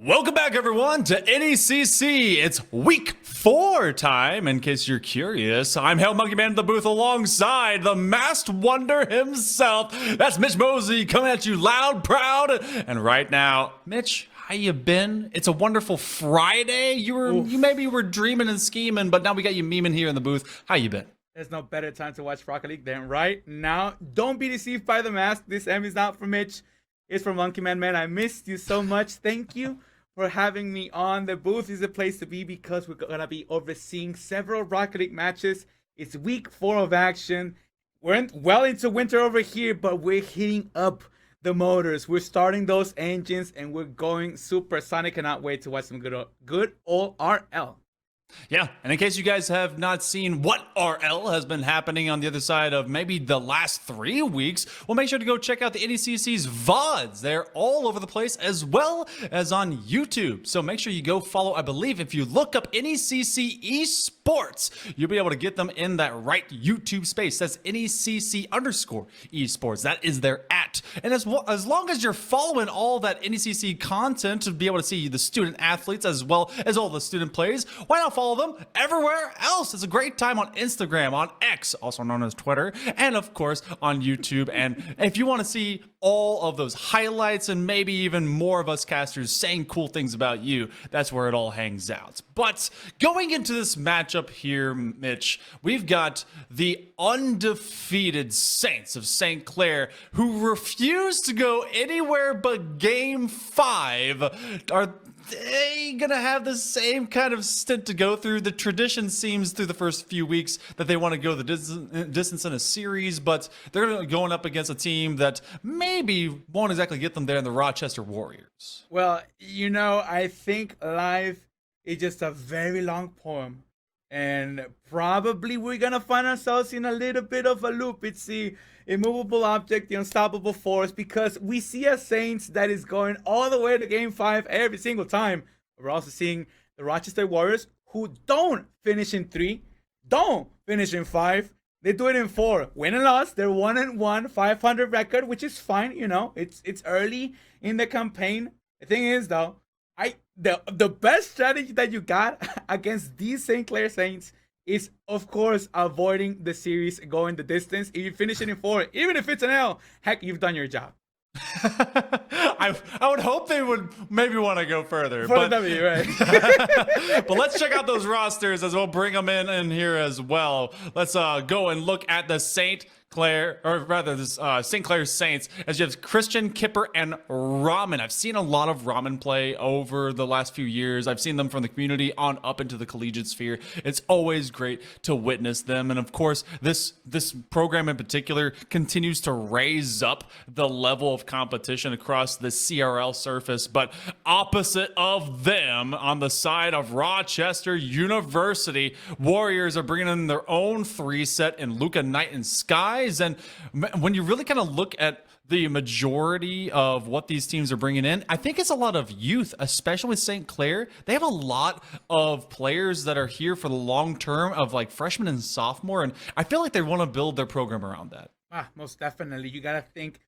Welcome back, everyone, to NECC. It's week 4 time, in case you're curious. I'm HailMonkeyMan in the booth alongside the masked wonder himself. That's Mitchmozey coming at you loud, proud, and right now, Mitch, how you been? It's a wonderful Friday. You maybe were dreaming and scheming, but now we got you memeing here in the booth. How you been? There's no better time to watch Rocket League than right now. Don't be deceived by the mask. This M is not for Mitch. It's for Monkeyman, man. I missed you so much. Thank you for having me on. The booth is the place to be because we're going to be overseeing several Rocket League matches. It's week 4 of action. We're well into winter over here, but we're heating up the motors. We're starting those engines, and we're going supersonic. Cannot wait to watch some good old RL. Yeah, and in case you guys have not seen what RL has been happening on the other side of maybe the last 3 weeks, well, make sure to go check out the NECC's VODs. They're all over the place, as well as on YouTube. So make sure you go follow. I believe if you look up NECC Esports, you'll be able to get them in that right YouTube space. That's NECC_esports. That is their @ And as long as you're following all that NECC content to be able to see the student athletes as well as all the student plays, why not follow them everywhere else? It's a great time on Instagram, on X, also known as Twitter, and of course on YouTube. And if you want to see all of those highlights and maybe even more of us casters saying cool things about you, that's where it all hangs out. But going into this matchup here, Mitch, we've got the undefeated Saints of St. Clair, who refuse to go anywhere but Game 5. Are they gonna have the same kind of stint to go through? The tradition seems through the first few weeks that they want to go the distance in a series, but they're going up against a team that maybe won't exactly get them there in the Rochester Warriors. Well, I think life is just a very long poem. And probably we're going to find ourselves in a little bit of a loop. It's the immovable object, the unstoppable force, because we see a Saints that is going all the way to Game 5 every single time. We're also seeing the Rochester Warriors, who don't finish in 3, don't finish in 5. They do it in 4. Win and loss. They're 1-1, 500 record, which is fine. It's early in the campaign. The thing is, though, the best strategy that you got against these St. Clair Saints is, of course, avoiding the series going the distance. If you finish it in 4, even if it's an L, heck, you've done your job. I would hope they would maybe want to go further. For the W, right? But let's check out those rosters as we'll bring them in here as well. Let's go and look at the St. Clair Saints, as you have Christian, Kipper, and Ramen. I've seen a lot of Ramen play over the last few years. I've seen them from the community on up into the collegiate sphere. It's always great to witness them. And of course, this program in particular continues to raise up the level of competition across the CRL surface. But opposite of them, on the side of Rochester University, Warriors are bringing in their own 3-set in Luca Knight and Skies. And when you really kind of look at the majority of what these teams are bringing in, I think it's a lot of youth, especially with St. Clair. They have a lot of players that are here for the long term of like freshmen and sophomore. And I feel like they want to build their program around that. Most definitely. You got to think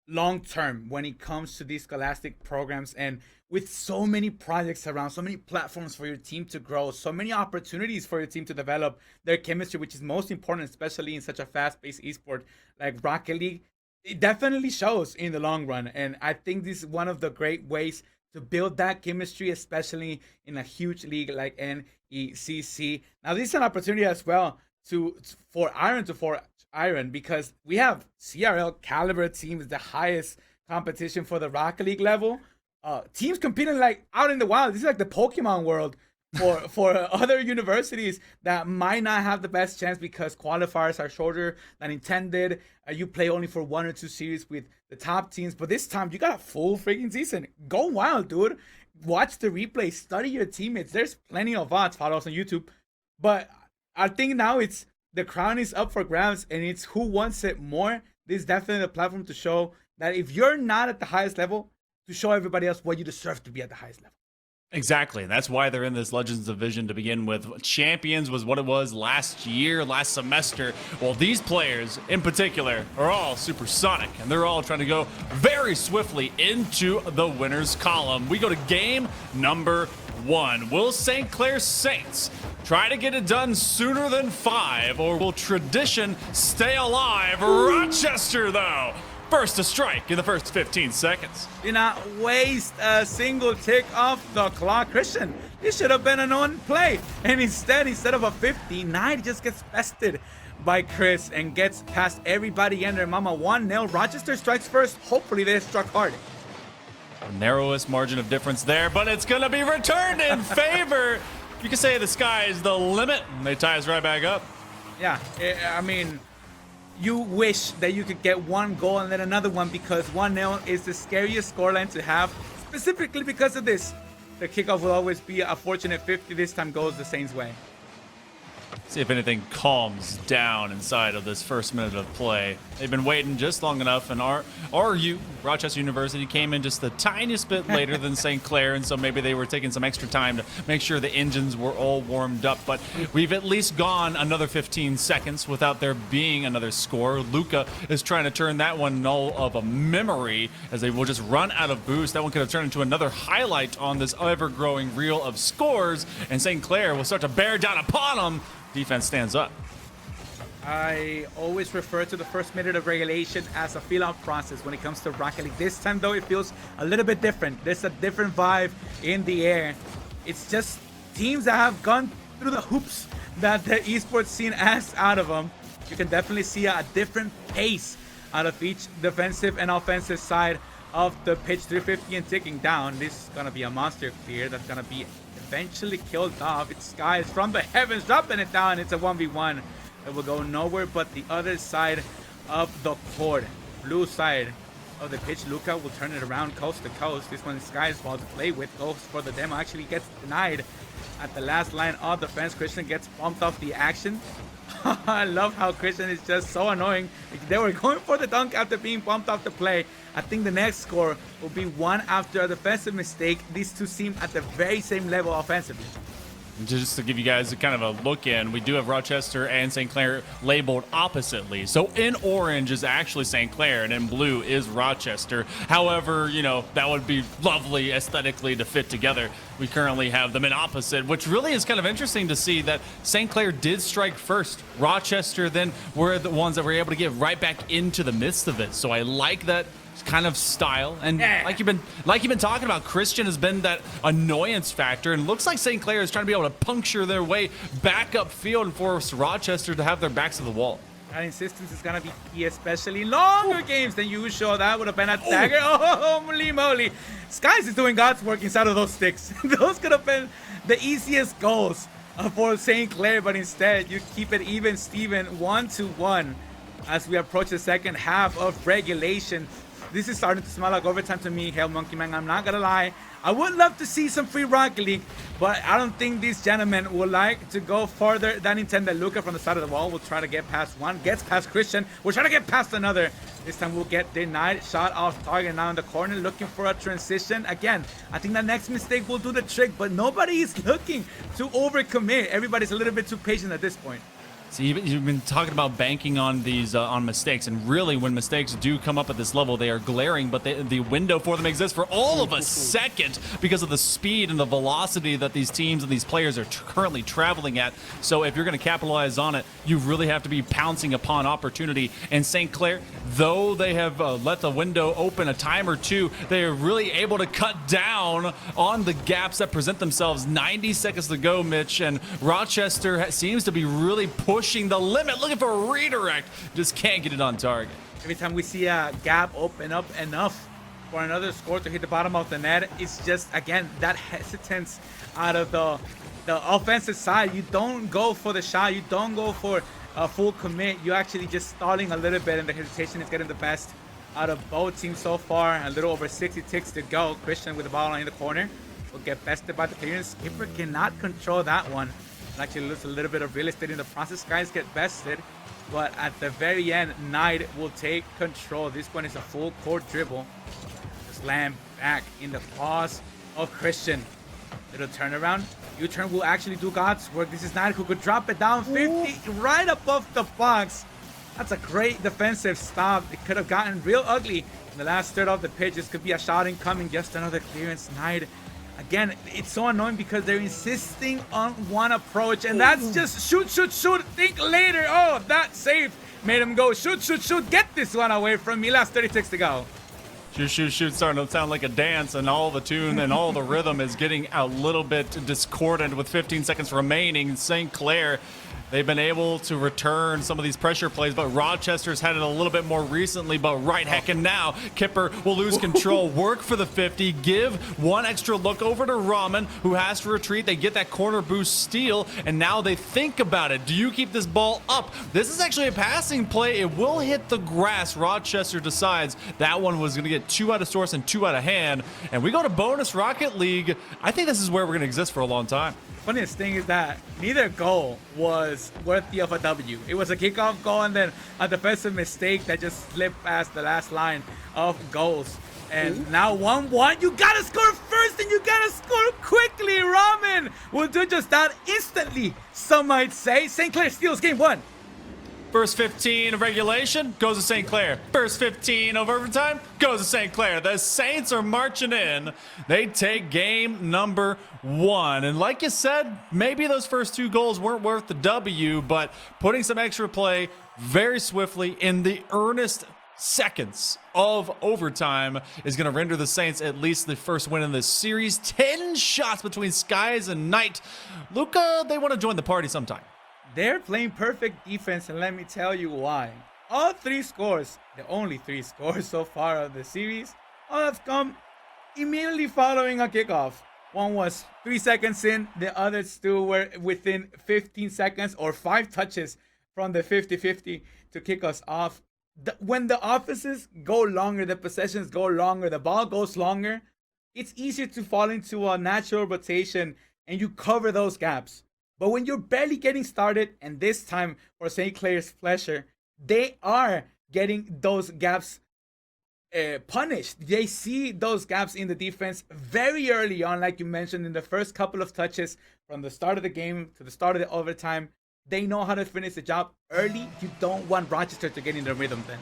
long term when it comes to these scholastic programs, and with so many projects around, so many platforms for your team to grow, so many opportunities for your team to develop their chemistry, which is most important, especially in such a fast-paced esport like Rocket League. It definitely shows in the long run, and I think this is one of the great ways to build that chemistry, especially in a huge league like NECC. Now, this is an opportunity as well for Iron, because we have CRL caliber teams, the highest competition for the Rocket League level. Teams competing like out in the wild. This is like the Pokemon world for other universities that might not have the best chance because qualifiers are shorter than intended. You play only for 1 or 2 series with the top teams, but this time you got a full freaking season. Go wild, dude. Watch the replay, study your teammates. There's plenty of VODs, follow us on YouTube. But I think now it's the crown is up for grabs, and it's who wants it more. This is definitely a platform to show that if you're not at the highest level, to show everybody else what you deserve to be at the highest level. Exactly. And that's why they're in this Legends division to begin with. Champions was what it was last year, last semester. Well, these players in particular are all supersonic, and they're all trying to go very swiftly into the winners column. We go to game number 1. Will St. Clair Saints try to get it done sooner than 5, or will tradition stay alive? Rochester, though, first to strike in the first 15 seconds. Do not waste a single tick off the clock. Christian, this should have been an on play. And instead of a 59, he just gets bested by Chris and gets past everybody and their mama. 1-0. Rochester strikes first. Hopefully they struck hard. Narrowest margin of difference there, but it's going to be returned in favor. You can say the sky is the limit. And they tie us right back up. Yeah, I mean, you wish that you could get one goal and then another one, because 1-0 is the scariest scoreline to have, specifically because of this. The kickoff will always be a fortunate 50. This time goes the Saints' way. See if anything calms down inside of this first minute of play. They've been waiting just long enough, and RU, Rochester University, came in just the tiniest bit later than St. Clair, and so maybe they were taking some extra time to make sure the engines were all warmed up. But we've at least gone another 15 seconds without there being another score. Luca is trying to turn that one null of a memory, as they will just run out of boost. That one could have turned into another highlight on this ever-growing reel of scores, and St. Clair will start to bear down upon them. Defense stands up. I always refer to the first minute of regulation as a feel-out process when it comes to Rocket League. This time, though, it feels a little bit different. There's a different vibe in the air. It's just teams that have gone through the hoops that the esports scene asks out of them. You can definitely see a different pace out of each defensive and offensive side of the pitch. 350 and ticking down. This is going to be a monster clear that's going to be eventually killed off. It's Skies from the heavens dropping it down. It's a 1v1. It will go nowhere but the other side of the court. Blue side of the pitch. Luca will turn it around coast to coast. This one is Skies ball to play with. Goes for the demo. Actually gets denied at the last line of defense. Christian gets bumped off the action. I love how Christian is just so annoying. They were going for the dunk after being bumped off the play. I think the next score will be one after a defensive mistake. These two seem at the very same level offensively. Just to give you guys a kind of a look in, we do have Rochester and St. Clair labeled oppositely. So in orange is actually St. Clair, and in blue is Rochester. However, you know, that would be lovely aesthetically to fit together. We currently have them in opposite, which really is kind of interesting to see that St. Clair did strike first. Rochester then were the ones that were able to get right back into the midst of it. So I like that kind of style, and like you've been talking about, Christian has been that annoyance factor, and looks like St. Clair is trying to be able to puncture their way back upfield and force Rochester to have their backs to the wall. That insistence is gonna be key, especially in longer games than usual. That would have been a dagger. Oh, holy moly! Skies is doing God's work inside of those sticks. Those could have been the easiest goals for St. Clair, but instead you keep it even, Steven, 1-1 as we approach the second half of regulation. This is starting to smell like overtime to me, HailMonkeyMan. I'm not gonna lie. I would love to see some free Rocket League, but I don't think these gentlemen would like to go further than intended. Luca from the side of the wall will try to get past one, gets past Christian. We'll try to get past another. This time we'll get denied. Shot off target now in the corner, looking for a transition. Again, I think the next mistake will do the trick, but nobody is looking to overcommit. Everybody's a little bit too patient at this point. So you've been talking about banking on these on mistakes, and really when mistakes do come up at this level, they are glaring, but the window for them exists for all of a second because of the speed and the velocity that these teams and these players are currently traveling at. So if you're going to capitalize on it, you really have to be pouncing upon opportunity. And St. Clair, though they have let the window open a time or two, they are really able to cut down on the gaps that present themselves. 90 seconds to go, Mitch, and Rochester seems to be really pushing the limit, looking for a redirect. Just can't get it on target. Every time we see a gap open up enough for another score to hit the bottom of the net, it's just, again, that hesitance out of the offensive side. You don't go for the shot. You don't go for a full commit. You're actually just stalling a little bit, and the hesitation is getting the best out of both teams so far. A little over 60 ticks to go. Christian with the ball in the corner will get bested by the clearance. Skipper cannot control that one. Actually lose a little bit of real estate in the process. Guys get bested, but at the very end, Knight will take control. This one is a full court dribble. Slam back in the claws of Christian. Little turnaround. U-turn will actually do God's work. This is Knight who could drop it down 50 right above the box. That's a great defensive stop. It could have gotten real ugly in the last third of the pitch. This could be a shot incoming. Just another clearance. Knight. Again, it's so annoying because they're insisting on one approach, and that's just shoot, shoot, shoot. Think later. Oh, that save made him go shoot, shoot, shoot. Get this one away from me. Last 36 to go. Shoot, shoot, shoot, starting to sound like a dance, and all the tune and all the rhythm is getting a little bit discordant with 15 seconds remaining. St. Clair, they've been able to return some of these pressure plays, but Rochester's had it a little bit more recently, but right heckin' now, Kipper will lose control, work for the 50, give one extra look over to Ramen, who has to retreat. They get that corner boost steal, and now they think about it. Do you keep this ball up? This is actually a passing play. It will hit the grass. Rochester decides that one was going to get 2 out of source and 2 out of hand, and we go to bonus Rocket League. I think this is where we're going to exist for a long time. Funniest thing is that neither goal was worthy of a W. It was a kickoff goal and then a defensive mistake that just slipped past the last line of goals. And now 1-1. You gotta score first and you gotta score quickly. Ramen will do just that instantly, some might say. St. Clair steals game 1. First 15 of regulation goes to St. Clair. First 15 of overtime goes to St. Clair. The Saints are marching in. They take game number 1. And like you said, maybe those first 2 goals weren't worth the W, but putting some extra play very swiftly in the earnest seconds of overtime is going to render the Saints at least the first win in this series. 10 shots between Skies and Knight. Luca, they want to join the party sometime. They're playing perfect defense, and let me tell you why. All 3 scores, the only 3 scores so far of the series, all have come immediately following a kickoff. One was 3 seconds in, the others 2 were within 15 seconds or 5 touches from the 50-50 to kick us off. When the offenses go longer, the possessions go longer, the ball goes longer, it's easier to fall into a natural rotation and you cover those gaps. But when you're barely getting started, and this time for St. Clair's pleasure, they are getting those gaps punished. They see those gaps in the defense very early on, like you mentioned, in the first couple of touches from the start of the game to the start of the overtime. They know how to finish the job early. You don't want Rochester to get in the rhythm then.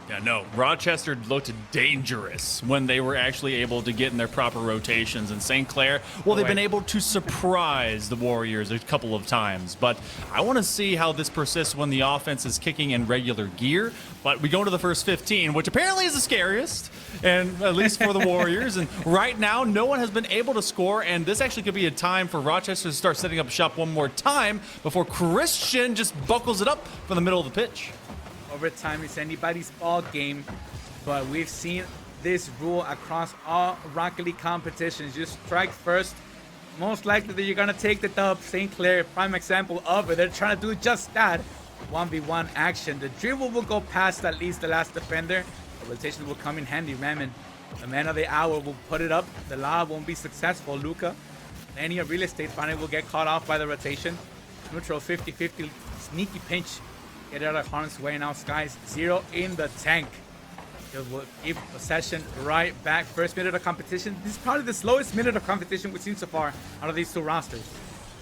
Yeah, no, Rochester looked dangerous when they were actually able to get in their proper rotations. And St. Clair, well, they've been able to surprise the Warriors a couple of times. But I want to see how this persists when the offense is kicking in regular gear. But we go to the first 15, which apparently is the scariest, and at least for the Warriors. And right now, no one has been able to score. And this actually could be a time for Rochester to start setting up shop one more time before Christian just buckles it up from the middle of the pitch. Overtime is anybody's ball game, but we've seen this rule across all Rocket League competitions. You strike first, most likely that you're gonna take the dub. St. Clair, prime example of it. They're trying to do just that. 1v1 action. The dribble will go past at least the last defender. The rotation will come in handy. Ramen, the man of the hour, will put it up. The lob won't be successful. Luca, any real estate finally will get caught off by the rotation. Neutral 50-50 sneaky pinch. Get out of harm's way now. Skies 0 in the tank. It will give possession right back. First minute of competition. This is probably the slowest minute of competition we've seen so far out of these 2 rosters.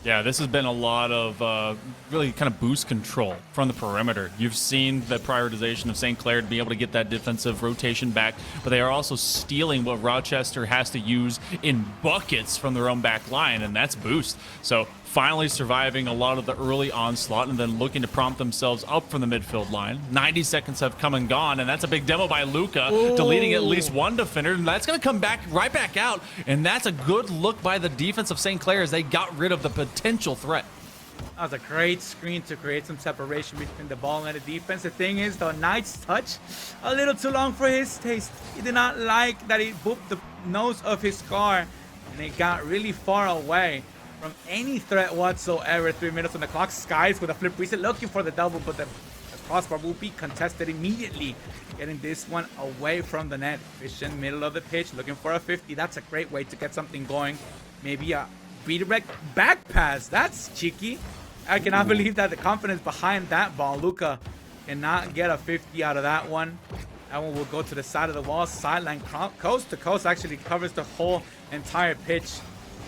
Yeah, this has been a lot of really kind of boost control from the perimeter. You've seen the prioritization of St. Clair to be able to get that defensive rotation back, but they are also stealing what Rochester has to use in buckets from their own back line, and that's boost. So finally surviving a lot of the early onslaught and then looking to prompt themselves up from the midfield line. 90 seconds have come and gone, and that's a big demo by Luca, deleting at least one defender, and that's going to come back right back out, and that's a good look by the defense of St. Clair as they got rid of the potential threat. That was a great screen to create some separation between the ball and the defense. The thing is, the Knight's touch, a little too long for his taste. He did not like that he booped the nose of his car, and it got really far away from any threat whatsoever. 3 minutes on the clock. Skies with a flip reset, looking for the double, but the crossbar will be contested immediately, getting this one away from the net. Christian, middle of the pitch, looking for a 50. That's a great way to get something going. Maybe a redirect back pass. That's cheeky. I cannot believe that the confidence behind that ball. Luca cannot get a 50 out of that one. That one will go to the side of the wall. Sideline, coast to coast, actually covers the whole entire pitch.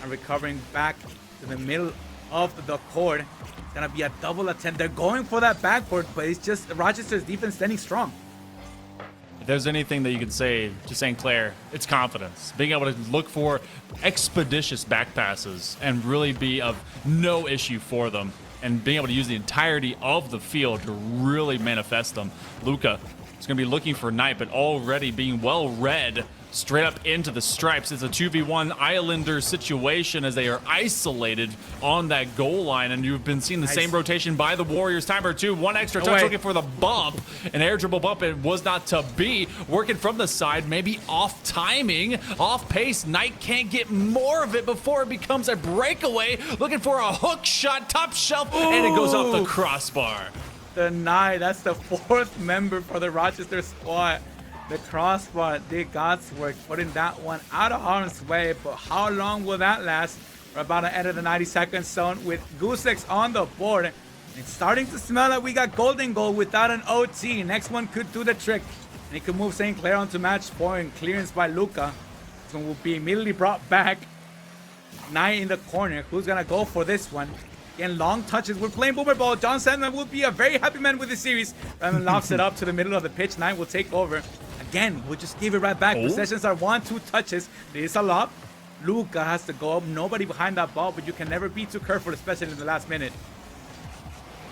and recovering back to the middle of the court. It's gonna be a double attempt. They're going for that backboard, but it's just Rochester's defense standing strong. If there's anything that you can say to St. Clair, it's confidence. Being able to look for expeditious back passes and really be of no issue for them, and being able to use the entirety of the field to really manifest them. Luka is going to be looking for Knight, but already being well read straight up into the stripes. It's a 2v1 Islander situation as they are isolated on that goal line, and you've been seeing the same rotation by the Warriors. Timer 2, one extra touch, looking for the bump. An air dribble bump, it was not to be. Working from the side, maybe off timing, off pace. Knight can't get more of it before it becomes a breakaway. Looking for a hook shot, top shelf, and it goes off the crossbar. The Knight, that's the 4th member for the Rochester squad. The crossbar did God's work, putting that one out of harm's way, but how long will that last? We're about to enter the 90-second zone with Goose Eggs on the board. It's starting to smell like we got golden goal without an OT. Next one could do the trick. And it could move St. Clair onto match point. Clearance by Luka. This one will be immediately brought back. Knight in the corner. Who's going to go for this one? Again, long touches. We're playing boomer ball. John Sandman will be a very happy man with this series. Raman lofts it up to the middle of the pitch. Knight will take over. Again, we'll just give it right back. Possessions are 1-2 touches. There is a lob. Luka has to go up. Nobody behind that ball, but you can never be too careful, especially in the last minute.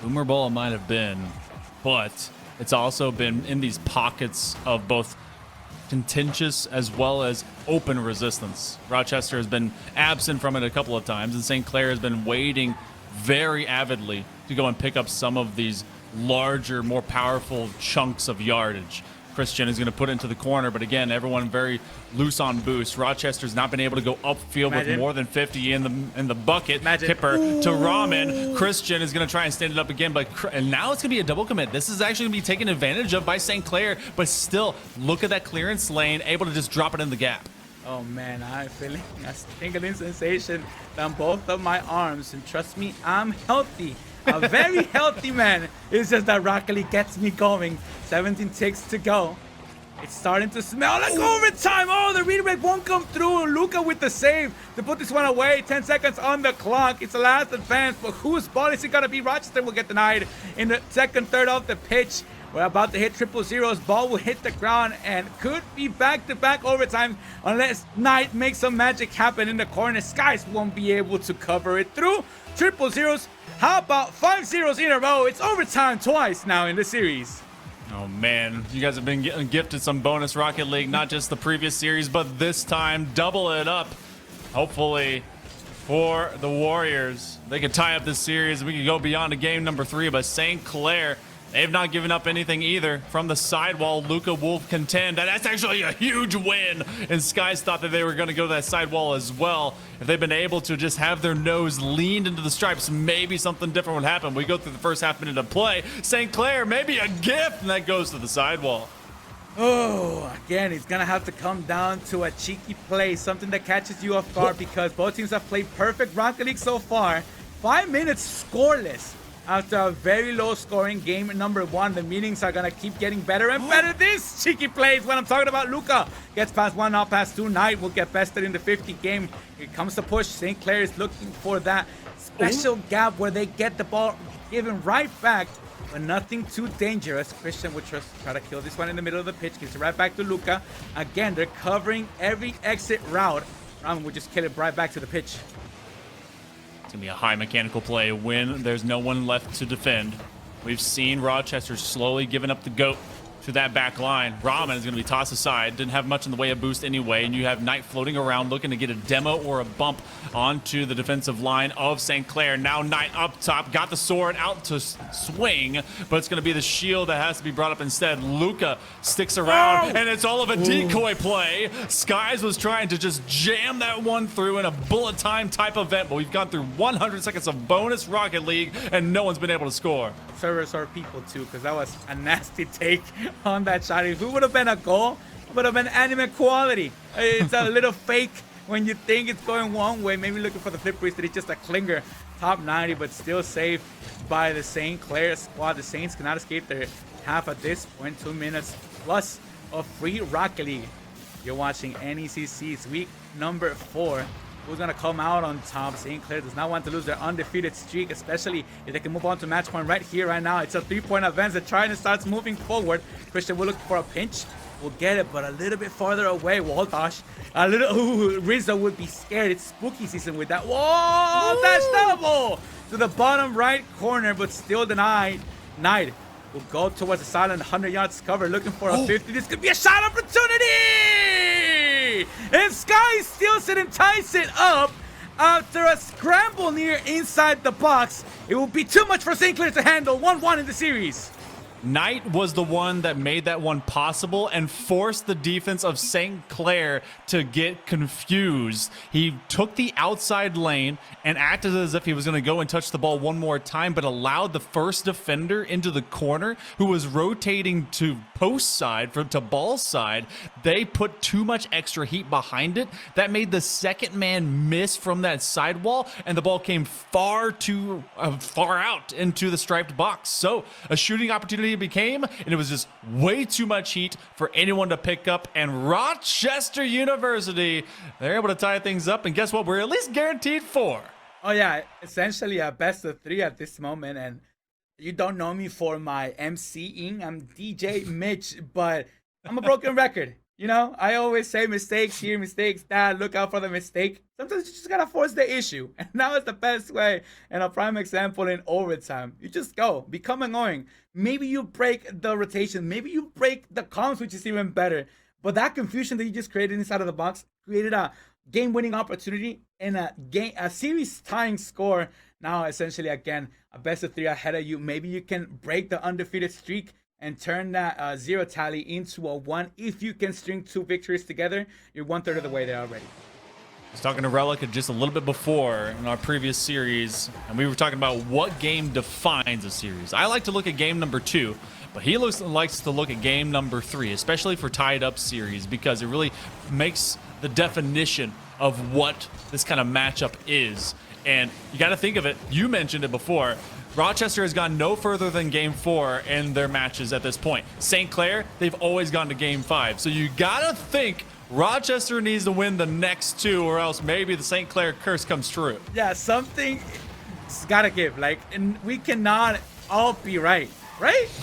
Boomer ball it might have been, but it's also been in these pockets of both contentious as well as open resistance. Rochester has been absent from it a couple of times, and St. Clair has been waiting very avidly to go and pick up some of these larger, more powerful chunks of yardage. Christian is going to put it into the corner, but again, everyone very loose on boost. Rochester's not been able to go upfield with more than 50 in the bucket. Kipper to Ramen. Christian is going to try and stand it up again, and now it's going to be a double commit. This is actually going to be taken advantage of by St. Clair, but still, look at that clearance lane, able to just drop it in the gap. Oh man, I'm feeling a tingling sensation down both of my arms, and trust me, I'm healthy. A very healthy man. It's just that Rocket League gets me going. 17 ticks to go. It's starting to smell like overtime. Oh, the redirect won't come through. Luka with the save to put this one away. 10 seconds on the clock. It's the last advance, but whose ball is it gonna be? Rochester will get denied in the second third of the pitch. We're about to hit 000's. Ball will hit the ground and could be back-to-back overtime unless Knight makes some magic happen in the corner. Skies won't be able to cover it through. 000's. How about 5 zeros in a row? It's overtime twice now in the series. Oh man, you guys have been getting gifted some bonus Rocket League, not just the previous series, but this time double it up. Hopefully for the Warriors, they could tie up this series. We could go beyond to game number 3, but St. Clair, they've not given up anything either. From the sidewall, Luka will contend. That's actually a huge win. And Skies thought that they were going to go to that sidewall as well. If they've been able to just have their nose leaned into the stripes, maybe something different would happen. We go through the first half minute of play. St. Clair, maybe a gift, and that goes to the sidewall. Oh, again, it's going to have to come down to a cheeky play, something that catches you off guard because both teams have played perfect Rocket League so far. 5 minutes scoreless. After a very low-scoring game number 1, the meetings are going to keep getting better and better. This cheeky play is what I'm talking about. Luka gets past 1, now past 2. Knight will get bested in the 50 game. Here comes the push. St. Clair is looking for that special gap where they get the ball given right back, but nothing too dangerous. Christian would try to kill this one in the middle of the pitch. Gives it right back to Luka. Again, they're covering every exit route. Ramen would just kill it right back to the pitch. It's going to be a high mechanical play when there's no one left to defend. We've seen Rochester slowly giving up the goat to that back line. Ramen is going to be tossed aside. Didn't have much in the way of boost anyway, and you have Knight floating around looking to get a demo or a bump onto the defensive line of St. Clair. Now Knight up top, got the sword out to swing, but it's going to be the shield that has to be brought up instead. Luka sticks around, and it's all of a decoy play. Skies was trying to just jam that one through in a bullet time type event, but we've gone through 100 seconds of bonus Rocket League, and no one's been able to score. Servers are people too, because that was a nasty take on that shot. If it would have been a goal, it would have been anime quality. It's a little fake when you think it's going one way. Maybe looking for the flip priest. It's just a clinger. Top 90, but still saved by the St. Clair squad. The Saints cannot escape their half at this point. 2 minutes plus of free Rocket League. You're watching NECC's week number 4. who's gonna come out on top. St. Clair does not want to lose their undefeated streak, especially if they can move on to match point right here, right now. It's a 3-point advance. The Trident starts moving forward. Christian will look for a pinch. Will get it, but a little bit farther away. Wall dash. A little. Ooh, Rizzo would be scared. It's spooky season with that. Whoa! Dash double to the bottom right corner, but still denied. Knight will go towards the silent 100 yards cover, looking for a 50. This could be a shot opportunity! And Sky steals it and ties it up after a scramble near inside the box. It will be too much for St. Clair to handle. 1-1 in the series. Knight was the one that made that one possible and forced the defense of St. Clair to get confused. He took the outside lane and acted as if he was going to go and touch the ball one more time, but allowed the first defender into the corner who was rotating to post side to ball side. They put too much extra heat behind it. That made the second man miss from that sidewall, and the ball came far out into the striped box. So a shooting opportunity became, and it was just way too much heat for anyone to pick up. And Rochester University, they're able to tie things up, and guess what? We're at least guaranteed 4. Oh yeah, essentially a best of 3 at this moment. And you don't know me for my MCing. I'm DJ Mitch, but I'm a broken record. You know, I always say mistakes here, mistakes that, look out for the mistake. Sometimes you just gotta force the issue. And now is the best way. And a prime example in overtime. You just go, become annoying. Maybe you break the rotation. Maybe you break the comms, which is even better. But that confusion that you just created inside of the box created a game-winning opportunity and a series-tying score. Now, essentially, again, a best of 3 ahead of you. Maybe you can break the undefeated streak and turn that 0 tally into a 1. If you can string 2 victories together, you're 1/3 of the way there already. I was talking to Relic just a little bit before in our previous series, and we were talking about what game defines a series. I like to look at game number 2, but he likes to look at game number 3, especially for tied-up series, because it really makes the definition of what this kind of matchup is. And you got to think of it. You mentioned it before. Rochester has gone no further than game 4 in their matches at this point. St. Clair, they've always gone to game 5. So you got to think Rochester needs to win the next 2, or else maybe the St. Clair curse comes true. Yeah, something's got to give. Like, and we cannot all be right?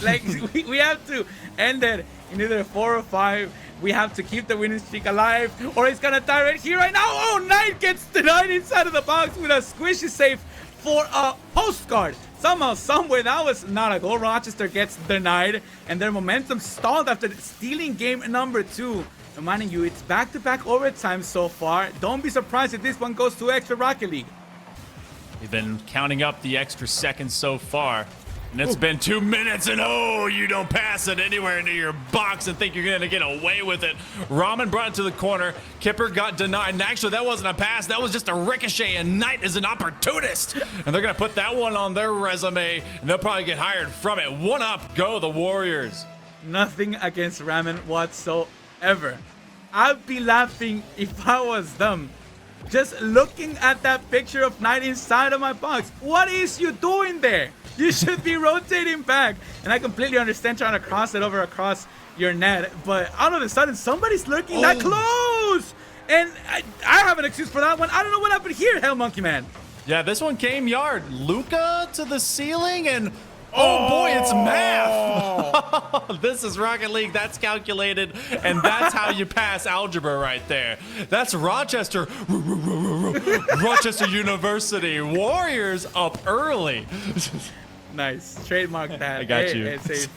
Like, we have to end it in either 4 or 5. We have to keep the winning streak alive, or it's going to die right here, right now. Oh, Knight gets denied inside of the box with a squishy save for a postcard. Somehow, somewhere, that was not a goal. Rochester gets denied, and their momentum stalled after stealing game number 2. Reminding you, it's back-to-back overtime so far. Don't be surprised if this one goes to extra Rocket League. We've been counting up the extra seconds so far, and it's been 2 minutes, and oh, you don't pass it anywhere into your box and think you're going to get away with it. Rahman brought it to the corner. Kipper got denied, and actually that wasn't a pass. That was just a ricochet, and Knight is an opportunist. And they're going to put that one on their resume, and they'll probably get hired from it. 1 up, go the Warriors. Nothing against Rahman whatsoever. I'd be laughing if I was them. Just looking at that picture of Knight inside of my box. What is you doing there? You should be rotating back. And I completely understand trying to cross it over across your net, but all of a sudden somebody's lurking that close. And I have an excuse for that one. I don't know what happened here, HailMonkeyMan. Yeah, this one came yard. Luca to the ceiling, and oh boy, it's math. This is Rocket League. That's calculated, and that's how you pass algebra right there. That's Rochester. Rochester University. Warriors up early. Nice. Trademark that. I got you. SAP.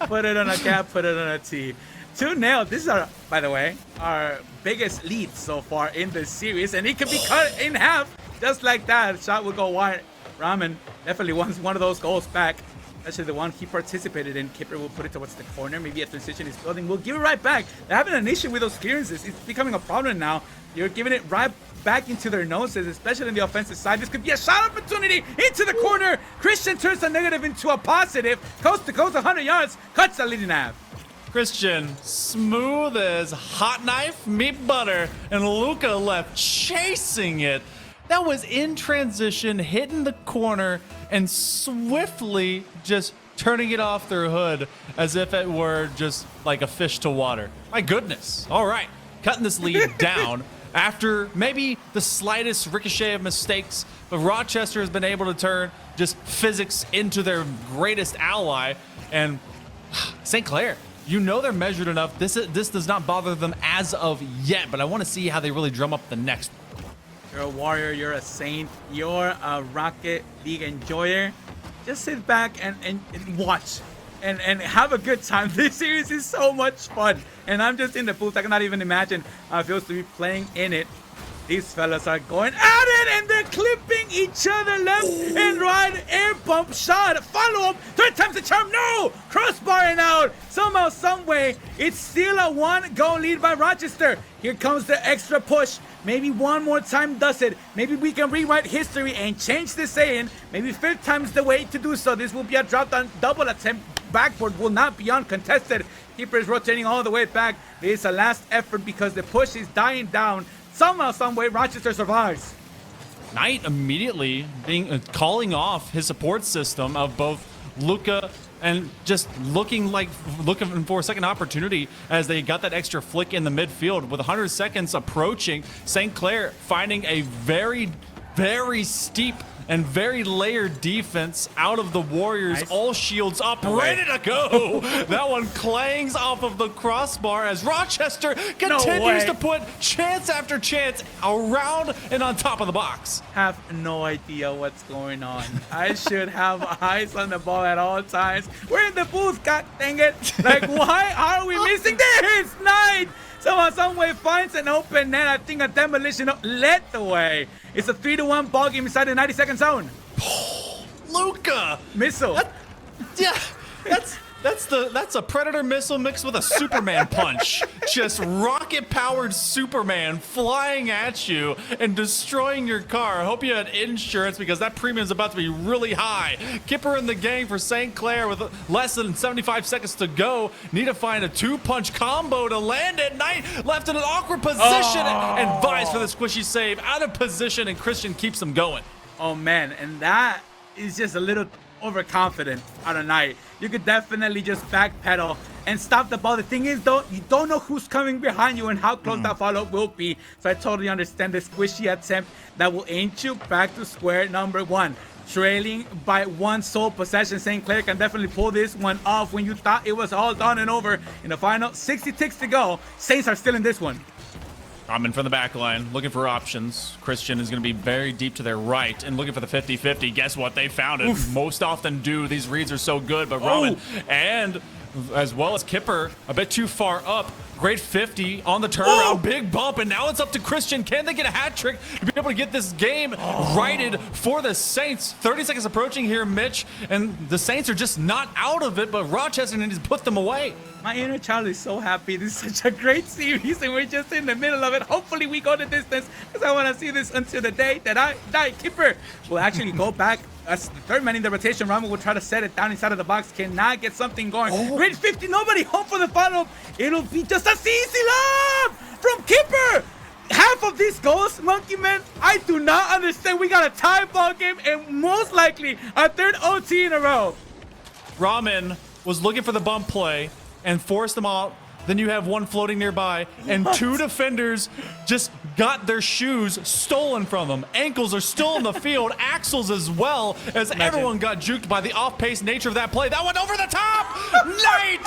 Put it on a cap, put it on a T. 2-0. This is our, by the way, our biggest lead so far in this series, and it can be cut in half just like that. Shot will go wide. Rahman definitely wants one of those goals back, especially the one he participated in. Kipper will put it towards the corner. Maybe a transition is building. We'll give it right back. They're having an issue with those clearances. It's becoming a problem now. You're giving it right back into their noses, especially on the offensive side. This could be a shot opportunity into the corner. Christian turns a negative into a positive. Coast to coast, 100 yards. Cuts the lead in half. Christian, smooth as hot knife, meat butter, and Luca left chasing it. That was in transition, hitting the corner, and swiftly just turning it off their hood as if it were just like a fish to water. My goodness. All right, cutting this lead down. after maybe the slightest ricochet of mistakes, but Rochester has been able to turn just physics into their greatest ally. And St. Clair, you know they're measured enough. This does not bother them as of yet, but I want to see how they really drum up the next one. You're a warrior, you're a saint, you're a Rocket League enjoyer. Just sit back and watch and have a good time. This series is so much fun. And I'm just in the booth. I cannot even imagine how it feels to be playing in it. These fellas are going at it and they're clipping each other left and right. Air bump shot. Follow up. 3 times the charm. No! Crossbarring out. Somehow, some way, it's still a 1-goal lead by Rochester. Here comes the extra push. Maybe one more time does it. Maybe we can rewrite history and change the saying. Maybe 5th time's the way to do so. This will be a drop down double attempt. Backboard will not be uncontested. Keeper is rotating all the way back. This is a last effort because the push is dying down. Somehow, some way, Rochester survives. Knight immediately calling off his support system of both Luca and just looking for a second opportunity as they got that extra flick in the midfield. With 100 seconds approaching, St. Clair finding a very, very steep and very layered defense out of the Warriors. Nice. All shields up, ready to go. That one clangs off of the crossbar as Rochester continues to put chance after chance around and on top of the box. Have no idea what's going on. I should have eyes on the ball at all times. We're in the booth, god dang it. Like, why are we missing this? Knight somehow, some way finds an open net. I think a demolition led the way. It's a 3-1 ball game inside the 90-second zone. Luca! Missile. Yeah, that's a Predator missile mixed with a Superman punch. Just rocket-powered Superman flying at you and destroying your car. I hope you had insurance because that premium is about to be really high. Kipper and the gang for St. Clair with less than 75 seconds to go. Need to find a 2-punch combo to land it. Knight left in an awkward position and vies for the squishy save. Out of position, and Christian keeps them going. Oh, man, and that is just a little overconfident out of Knight. You could definitely just backpedal and stop the ball. The thing is, though, you don't know who's coming behind you and how close that follow-up will be. So I totally understand the squishy attempt that will ain't you back to square number 1. Trailing by 1 sole possession, St. Clair can definitely pull this one off when you thought it was all done and over. In the final 60 ticks to go, Saints are still in this one. Coming from the back line, looking for options. Christian is going to be very deep to their right and looking for the 50-50. Guess what? They found it. Oof. Most often do. These reads are so good, but Roman and as well as Kipper a bit too far up. Great 50 on the turnaround. Big bump, and now it's up to Christian. Can they get a hat trick to be able to get this game righted for the Saints? 30 seconds approaching here, Mitch, and the Saints are just not out of it, but Rochester needs to put them away. My inner child is so happy. This is such a great series, and we're just in the middle of it. Hopefully, we go the distance, because I want to see this until the day that I die. Kipper will actually go back as the 3rd man in the rotation. Ramen will try to set it down inside of the box. Cannot get something going. Great 50. Nobody home for the follow-up. It'll be just a easy lob from Kipper. Half of these goals, HailMonkeyMan, I do not understand. We got a tie ball game and most likely a 3rd OT in a row. Ramen was looking for the bump play and forced them out. Then you have one floating nearby, and 2 defenders just got their shoes stolen from them. Ankles are still in the field, axles as well, as everyone got juked by the off-pace nature of that play. That went over the top! Knight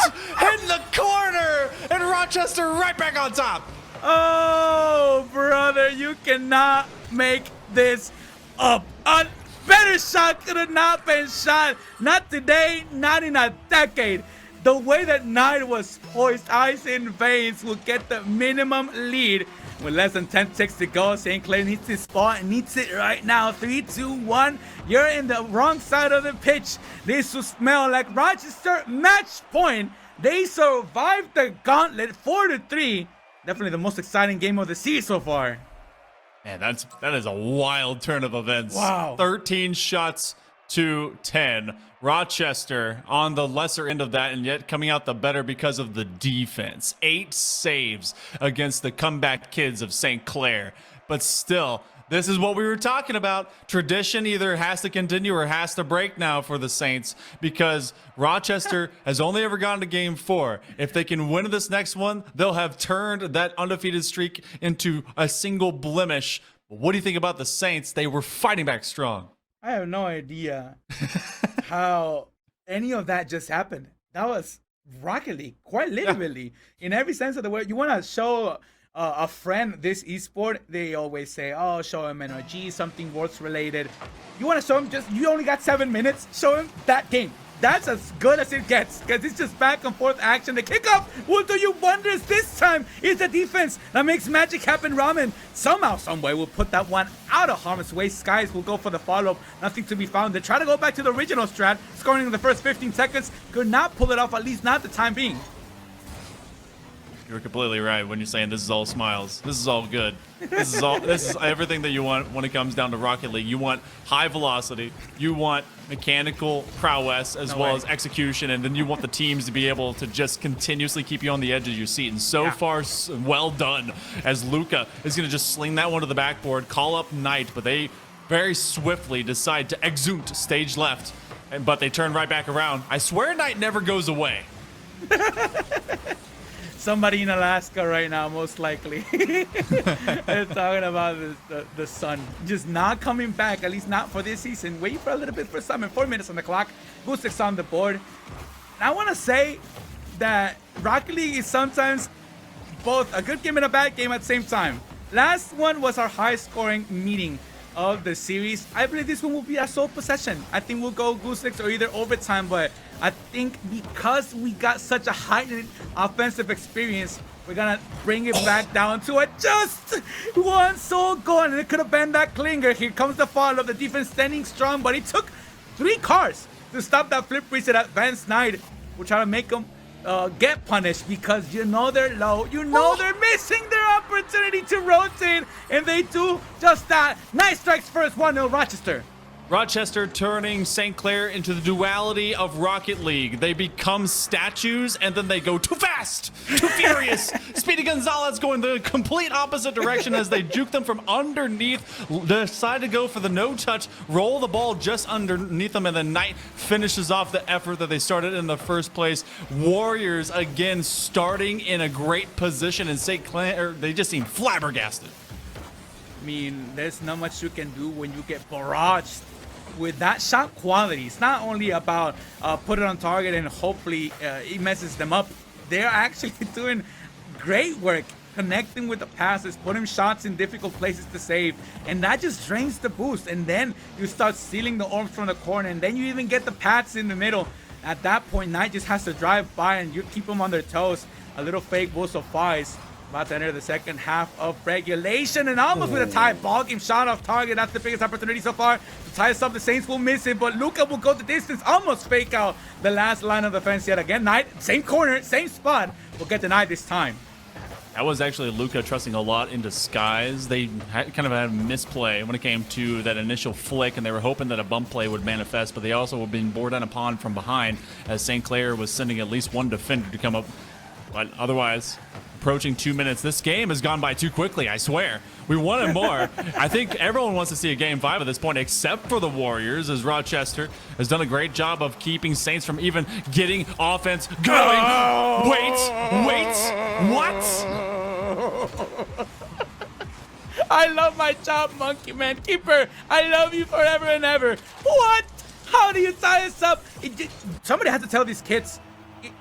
in the corner, and Rochester right back on top. Oh, brother, you cannot make this up. A better shot could have not been shot. Not today, not in a decade. The way that Knight was poised, eyes in veins, will get the minimum lead. With less than 10 ticks to go, St. Clair needs this ball and needs it right now. 3, 2, 1. You're in the wrong side of the pitch. This will smell like Rochester match point. They survived the gauntlet 4-3. Definitely the most exciting game of the season so far. Man, that is a wild turn of events. Wow. 13 shots to 10. Rochester on the lesser end of that, and yet coming out the better because of the defense. 8 saves against the comeback kids of St. Clair. But still, This is what we were talking about. Tradition either has to continue or has to break now for the Saints because Rochester has only ever gone to game 4. If they can win this next one, they'll have turned that undefeated streak into a single blemish. But what do you think about the Saints? They were fighting back strong. I have no idea how any of that just happened. That was Rocket League, quite literally, in every sense of the word. You want to show a friend this esport, they always say, oh, show him NRG, something works related. You want to show him you only got 7 minutes, show him that game. That's as good as it gets because it's just back and forth action. The kickoff will do you wonders. This time it's the defense that makes magic happen. Ramen somehow, someway will put that one out of harm's way. Skies will go for the follow-up. Nothing to be found. They try to go back to the original strat, scoring in the first 15 seconds. Could not pull it off, at least not the time being. You're completely right when you're saying this is all smiles. This is all good. This is everything that you want when it comes down to Rocket League. You want high velocity, you want mechanical prowess as well as execution, and then you want the teams to be able to just continuously keep you on the edge of your seat. And so far, well done, as Luca is going to just sling that one to the backboard, call up Knight, but they very swiftly decide to exunt stage left, but they turn right back around. I swear Knight never goes away. Somebody in Alaska right now, most likely. They're talking about the sun just not coming back, at least not for this season. Wait for a little bit for summer. 4 minutes on the clock. Gustik's on the board. And I want to say that Rocket League is sometimes both a good game and a bad game at the same time. Last one was our high-scoring meeting of the series. I believe this one will be a sole possession. I think we'll go Gustik's or either overtime, but I think because we got such a heightened offensive experience, we're gonna bring it back down to a just one sole goal, and it could have been that clinger. Here comes the follow-up. The defense standing strong, but it took 3 cars to stop that flip reset at Vance Knight. We'll try to make them get punished because you know they're low. You know they're missing their opportunity to rotate, and they do just that. Nice strikes first, 1-0 Rochester. Rochester turning St. Clair into the duality of Rocket League. They become statues and then they go too fast, too furious. Speedy Gonzalez going the complete opposite direction as they juke them from underneath. Decide to go for the no-touch, roll the ball just underneath them, and then Knight finishes off the effort that they started in the first place. Warriors again starting in a great position, and St. Clair, they just seem flabbergasted. I mean, there's not much you can do when you get barraged with that shot quality. It's not only about put it on target and hopefully it messes them up. They're actually doing great work connecting with the passes, putting shots in difficult places to save, and that just drains the boost. And then you start stealing the orbs from the corner, and then you even get the pats in the middle. At that point, Knight just has to drive by and you keep them on their toes. A little fake will suffice. About to enter the second half of regulation, and almost with a tie. Ball game shot off target. That's the biggest opportunity so far to tie us up. The Saints will miss it, but Luca will go the distance, almost fake out the last line of defense yet again. Knight, same corner, same spot, will get denied this time. That was actually Luca trusting a lot into Skies. They kind of had a misplay when it came to that initial flick, and they were hoping that a bump play would manifest, but they also were being bored down upon from behind as St. Clair was sending at least one defender to come up. But otherwise, approaching 2 minutes. This game has gone by too quickly, I swear. We wanted more. I think everyone wants to see a game 5 at this point, except for the Warriors, as Rochester has done a great job of keeping Saints from even getting offense going. Wait, what? I love my job, Monkey Man. Keeper, I love you forever and ever. What? How do you tie us up? Somebody has to tell these kids,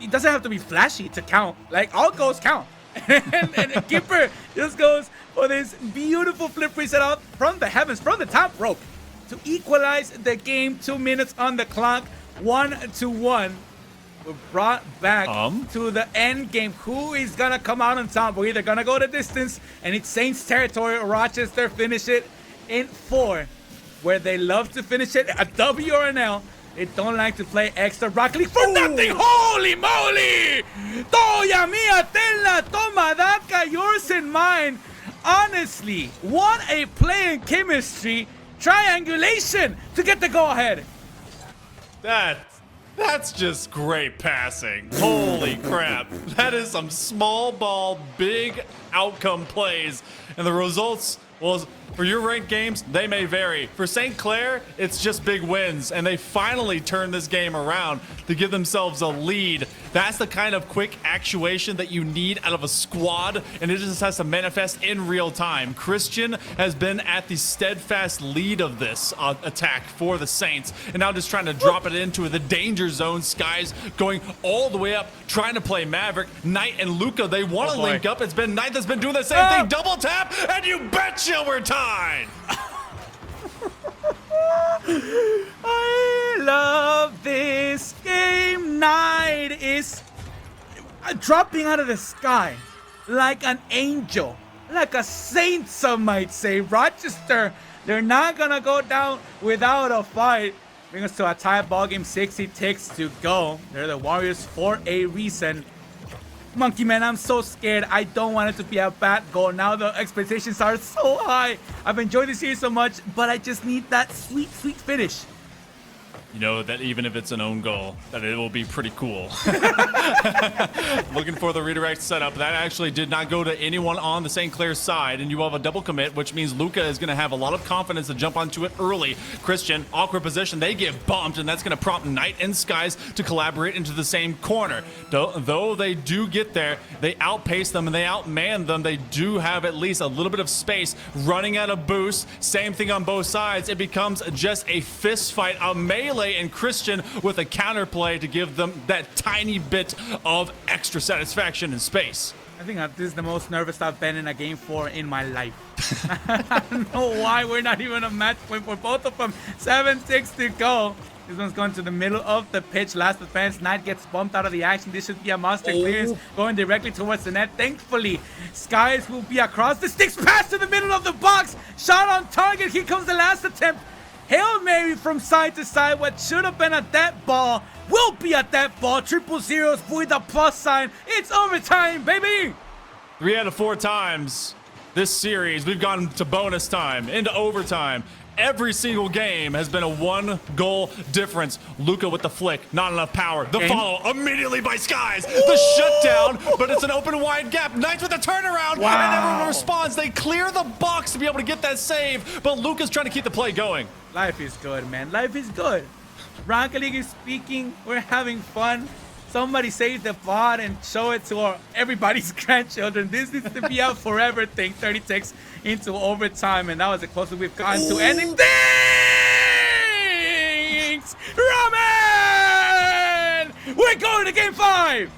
it doesn't have to be flashy to count. Like, all goals count. and Keeper just goes for this beautiful flip reset out from the heavens, from the top rope, to equalize the game. 2 minutes on the clock, 1-1. We're brought back to the end game. Who is gonna come out on top? We're either gonna go the distance, and it's Saints territory, or Rochester finish it in 4, where they love to finish it a W or an L. They don't like to play extra Rocket League for nothing. Holy moly! Toya mia, tenla, toma, daca, yours and mine. Honestly, what a play in chemistry. Triangulation to get the go-ahead. That's just great passing. Holy crap. That is some small ball, big outcome plays. And the results Well, for your ranked games, they may vary. For St. Clair, it's just big wins, and they finally turned this game around to give themselves a lead. That's the kind of quick actuation that you need out of a squad, and it just has to manifest in real time. Christian has been at the steadfast lead of this attack for the Saints, and now just trying to drop it into the danger zone. Skies going all the way up, trying to play Maverick. Knight and Luca, they want to link up. It's been Knight that's been doing the same thing. Double tap, and you betcha we're tied. I love this game. Knight is dropping out of the sky like an angel, like a saint, some might say. Rochester, they're not gonna go down without a fight. Bring us to a tie, ball game. 60 ticks to go. They're the Warriors for a reason. Monkey Man, I'm so scared. I don't want it to be a bad goal. Now the expectations are so high. I've enjoyed this series so much, but I just need that sweet, sweet finish. You know that even if it's an own goal, that it will be pretty cool. Looking for the redirect setup. That actually did not go to anyone on the St. Clair side, and you have a double commit, which means Luca is going to have a lot of confidence to jump onto it early. Christian, awkward position. They get bumped, and that's going to prompt Knight and Skies to collaborate into the same corner. Though they do get there, they outpace them and they outman them. They do have at least a little bit of space running at a boost. Same thing on both sides. It becomes just a fist fight, a melee, and Christian with a counterplay to give them that tiny bit of extra satisfaction in space. I think this is the most nervous I've been in a game for in my life. I don't know why we're not even a match point for both of them. 7-6 to go. This one's going to the middle of the pitch. Last defense. Knight gets bumped out of the action. This should be a monster clearance going directly towards the net. Thankfully, Skies will be across the sticks. Pass to the middle of the box. Shot on target. Here comes the last attempt. Hail Mary from side to side. What should have been a dead ball will be a dead ball. Triple zeros with a plus sign. It's overtime, baby. 3 out of 4 times this series, we've gone to bonus time, into overtime. Every single game has been a 1-goal difference. Luca with the flick, not enough power. The follow immediately by Skies. The shutdown, but it's an open wide gap. Knights with the turnaround, and everyone responds. They clear the box to be able to get that save, but Luca's trying to keep the play going. Life is good, man. Life is good. Rocket League is speaking. We're having fun. Somebody save the pod and show it to everybody's grandchildren. This needs to be a forever thing. 30 ticks into overtime, and that was the closest we've gotten to ending things. Ramen! We're going to game 5.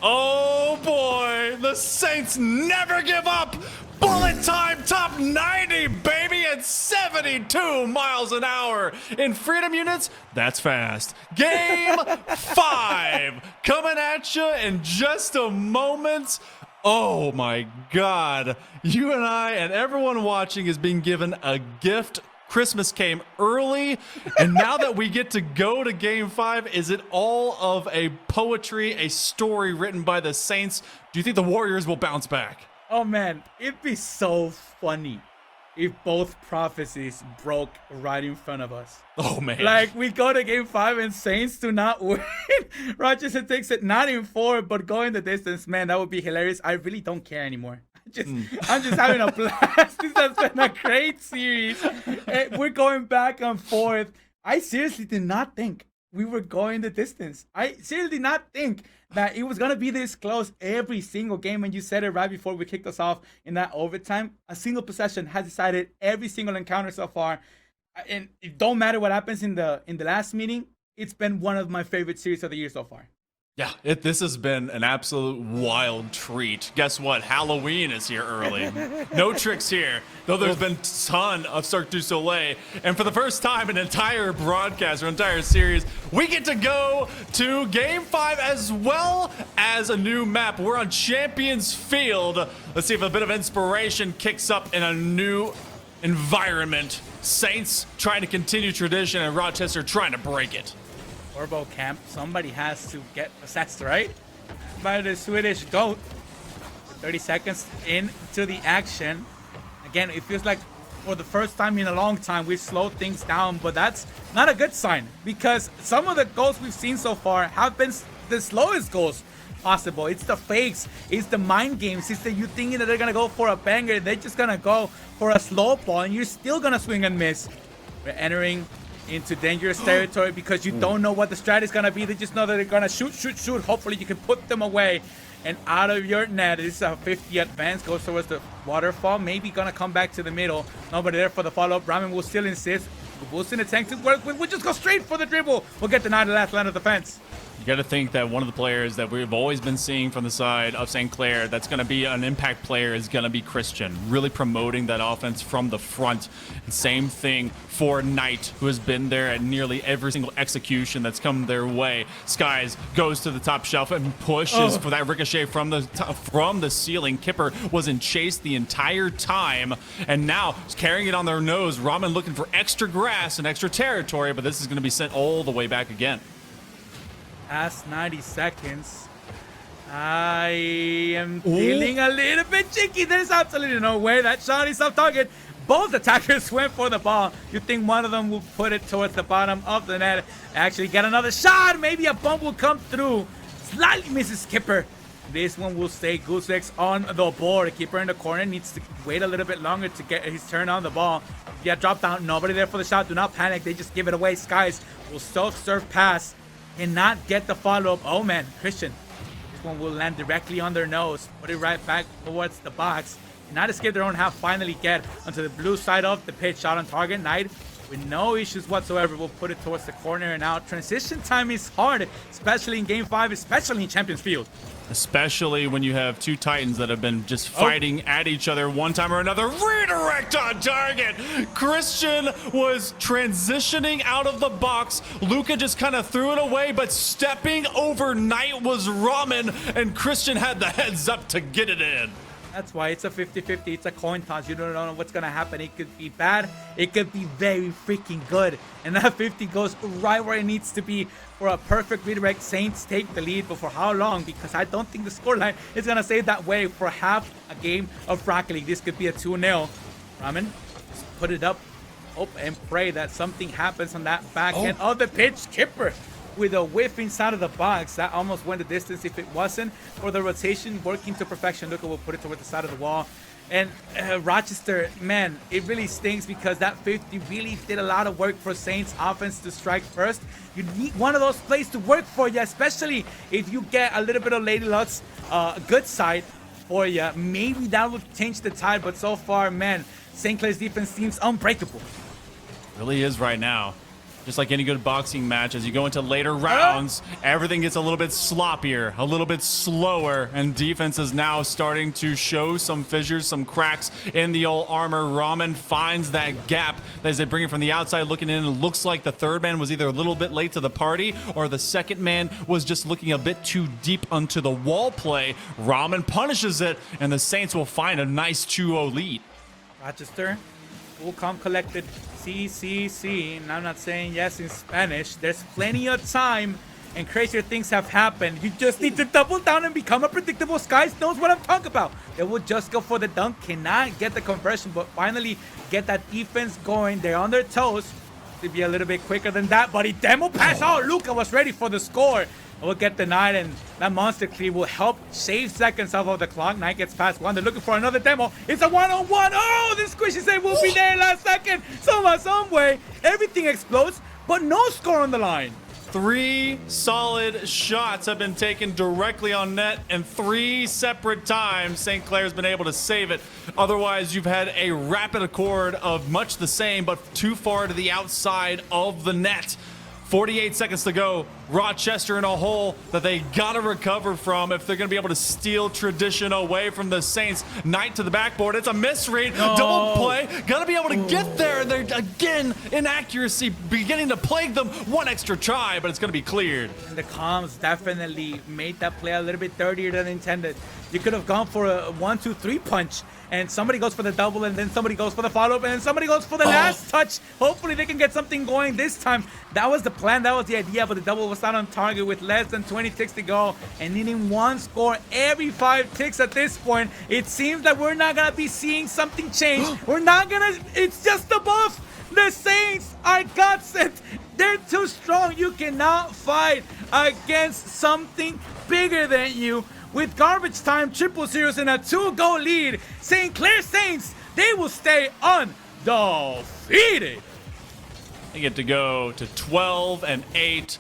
Oh boy, the Saints never give up. Bullet time, top 90, baby, at 72 miles an hour. In freedom units, that's fast. Game 5 coming at you in just a moment. Oh my God. You and I and everyone watching is being given a gift. Christmas came early, and now that we get to go to game 5, is it all of a poetry, a story written by the Saints? Do you think the Warriors will bounce back? Oh man, it'd be so funny if both prophecies broke right in front of us. Oh man. Like, we go to game 5 and Saints do not win. Rochester takes it not in 4, but going the distance. Man, that would be hilarious. I really don't care anymore. I'm just having a blast. This has been a great series. We're going back and forth. I seriously did not think we were going the distance. I seriously did not think that it was going to be this close every single game. And you said it right before we kicked us off in that overtime. A single possession has decided every single encounter so far. And it don't matter what happens in the last meeting. It's been one of my favorite series of the year so far. Yeah, this has been an absolute wild treat. Guess what? Halloween is here early. No tricks here, though there's been a ton of Cirque du Soleil. And for the first time in an entire broadcast or entire series, we get to go to Game 5 as well as a new map. We're on Champions Field. Let's see if a bit of inspiration kicks up in a new environment. Saints trying to continue tradition and Rochester trying to break it. Orbo camp, somebody has to get assessed, right? By the Swedish goat. 30 seconds into the action. Again, it feels like for the first time in a long time, we slowed things down, but that's not a good sign because some of the goals we've seen so far have been the slowest goals possible. It's the fakes. It's the mind games. It's that you thinking that they're going to go for a banger. They're just going to go for a slow ball, and you're still going to swing and miss. We're entering into dangerous territory because you don't know what the strat is going to be. They just know that they're going to shoot, shoot, shoot. Hopefully you can put them away and out of your net. This is a 50 advance, goes towards the waterfall. Maybe going to come back to the middle. Nobody there for the follow-up. Ramen will still insist. We'll send a tank to work with. We'll just go straight for the dribble. We'll get denied the last line of defense. You got to think that one of the players that we've always been seeing from the side of St. Clair that's going to be an impact player is going to be Christian, really promoting that offense from the front. And same thing for Knight, who has been there at nearly every single execution that's come their way. Skies goes to the top shelf and pushes for that ricochet from the ceiling. Kipper was in chase the entire time, and now is carrying it on their nose. Ramen looking for extra grass and extra territory, but this is going to be sent all the way back again. Last 90 seconds. I am feeling a little bit cheeky. There's absolutely no way that shot is off target. Both attackers went for the ball. You think one of them will put it towards the bottom of the net. Actually get another shot. Maybe a bump will come through. Slightly misses Kipper. This one will stay goose eggs on the board. Keeper in the corner needs to wait a little bit longer to get his turn on the ball. Yeah, drop down. Nobody there for the shot. Do not panic. They just give it away. Skies will self-serve pass and not get the follow-up. Oh man, Christian. This one will land directly on their nose. Put it right back towards the box. And not escape their own half. Finally get onto the blue side of the pitch. Shot on target. Knight with no issues whatsoever. We'll put it towards the corner and out. Transition time is hard, especially in Game 5, especially in Champions Field. Especially when you have two Titans that have been just fighting at each other one time or another. Redirect on target. Christian was transitioning out of the box. Luca just kind of threw it away, but stepping over Knight was Ramen, and Christian had the heads up to get it in. That's why it's a 50-50. It's a coin toss. You don't know what's going to happen. It could be bad. It could be very freaking good. And that 50 goes right where it needs to be for a perfect redirect. Saints take the lead, but for how long? Because I don't think the scoreline is going to stay that way for half a game of Rocket League. This could be a 2-0. Ramen, just put it up. Hope and pray that something happens on that back end of the pitch. Kipper with a whiff inside of the box. That almost went the distance if it wasn't for the rotation working to perfection. Luca will put it toward the side of the wall. And Rochester, man, it really stings because that 50 really did a lot of work for Saints offense to strike first. You need one of those plays to work for you, especially if you get a little bit of Lady Luck's good side for you. Maybe that will change the tide, but so far, man, St. Clair's defense seems unbreakable. Really is right now. Just like any good boxing match, as you go into later rounds, everything gets a little bit sloppier, a little bit slower, and defense is now starting to show some fissures, some cracks in the old armor. Ramen finds that gap as they bring it from the outside looking in. It looks like the third man was either a little bit late to the party or the second man was just looking a bit too deep onto the wall play. Ramen punishes it, and the Saints will find a nice 2-0 lead. Rochester, full calm collected. C. And I'm not saying yes in Spanish. There's plenty of time and crazier things have happened. You just need to double down and become a predictable. Skies knows what I'm talking about. They will just go for the dunk. Cannot get the conversion, but finally get that defense going. They're on their toes. To be a little bit quicker than that, but he demo pass. Oh, Luca was ready for the score. Will get denied, and that monster clear will help save seconds off of the clock. Knight gets past one. They're looking for another demo. It's a one-on-one. Oh, this squishy save will be there last second. Somehow, some way, everything explodes, but no score on the line. 3 solid shots have been taken directly on net, and 3 separate times St. Clair's been able to save it. Otherwise, you've had a rapid accord of much the same, but too far to the outside of the net. 48 seconds to go. Rochester in a hole that they gotta recover from if they're gonna be able to steal tradition away from the Saints. Knight to the backboard. It's a misread. Double play. Gotta be able to get there. They're again inaccuracy beginning to plague them. One extra try, but it's gonna be cleared. And the comms definitely made that play a little bit dirtier than intended. You could have gone for a 1-2-3 punch, and somebody goes for the double, and then somebody goes for the follow-up, and then somebody goes for the last touch. Hopefully they can get something going this time. That was the plan, that was the idea, but the double was not on target with less than 20 ticks to go, and needing one score every 5 ticks at this point. It seems that we're not gonna be seeing something change. We're not gonna, it's just a buff. The Saints are godsent. They're too strong. You cannot fight against something bigger than you. With garbage time, triple zeros, and a 2-goal lead, St. Clair Saints, they will stay undefeated. They get to go to 12-8.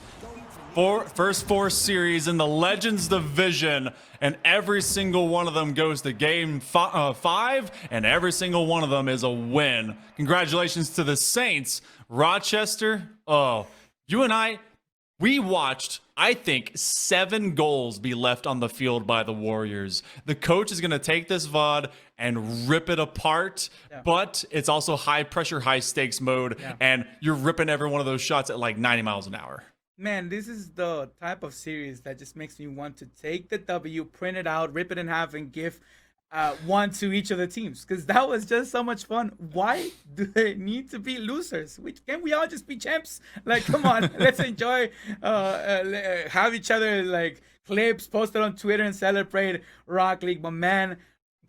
First 4 series in the Legends division, and every single one of them goes to game 5, and every single one of them is a win. Congratulations to the Saints. Rochester, you and I, we watched, I think, 7 goals be left on the field by the Warriors. The coach is going to take this VOD and rip it apart, but it's also high pressure, high stakes mode, and you're ripping every one of those shots at like 90 miles an hour. Man, this is the type of series that just makes me want to take the W, print it out, rip it in half, and give one to each of the teams, because that was just so much fun. Why do they need to be losers? Can't we all just be champs? Like, come on, let's enjoy, have each other like clips posted on Twitter and celebrate Rock League. But man,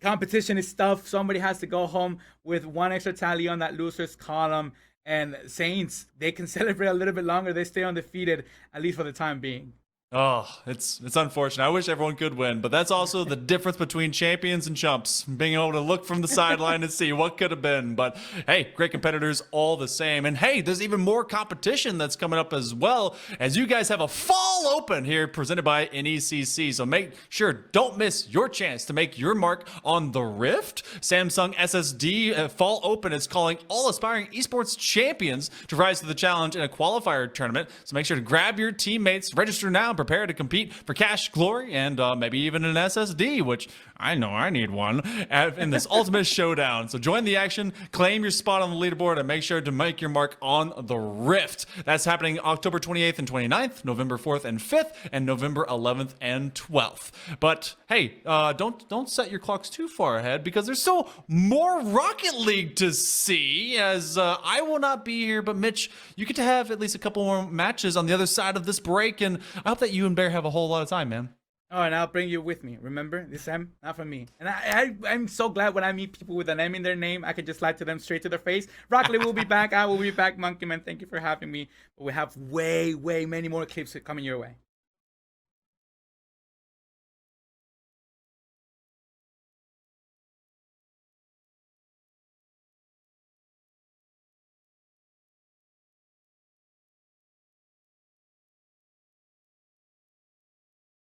competition is tough. Somebody has to go home with 1 extra tally on that losers column. And Saints, they can celebrate a little bit longer. They stay undefeated, at least for the time being. Oh, it's unfortunate. I wish everyone could win, but that's also the difference between champions and chumps, being able to look from the sideline and see what could have been. But hey, great competitors all the same. And hey, there's even more competition that's coming up as well, as you guys have a fall open here presented by NECC. So make sure, don't miss your chance to make your mark on the Rift. Samsung SSD fall open is calling all aspiring esports champions to rise to the challenge in a qualifier tournament. So make sure to grab your teammates, register now, prepare to compete for cash, glory, and maybe even an SSD, which I know I need one, in this ultimate showdown. So join the action, claim your spot on the leaderboard, and make sure to make your mark on the Rift. That's happening October 28th and 29th, November 4th and 5th, and November 11th and 12th. But hey, don't set your clocks too far ahead, because there's still more Rocket League to see, as I will not be here, but Mitch, you get to have at least a couple more matches on the other side of this break, and I hope that you and Bear have a whole lot of time, man. Oh, and I'll bring you with me. Remember, this M, not for me. And I'm so glad when I meet people with an M in their name, I can just lie to them straight to their face. Rocket League will be back. I will be back. Monkey Man, thank you for having me. But we have way many more clips coming your way.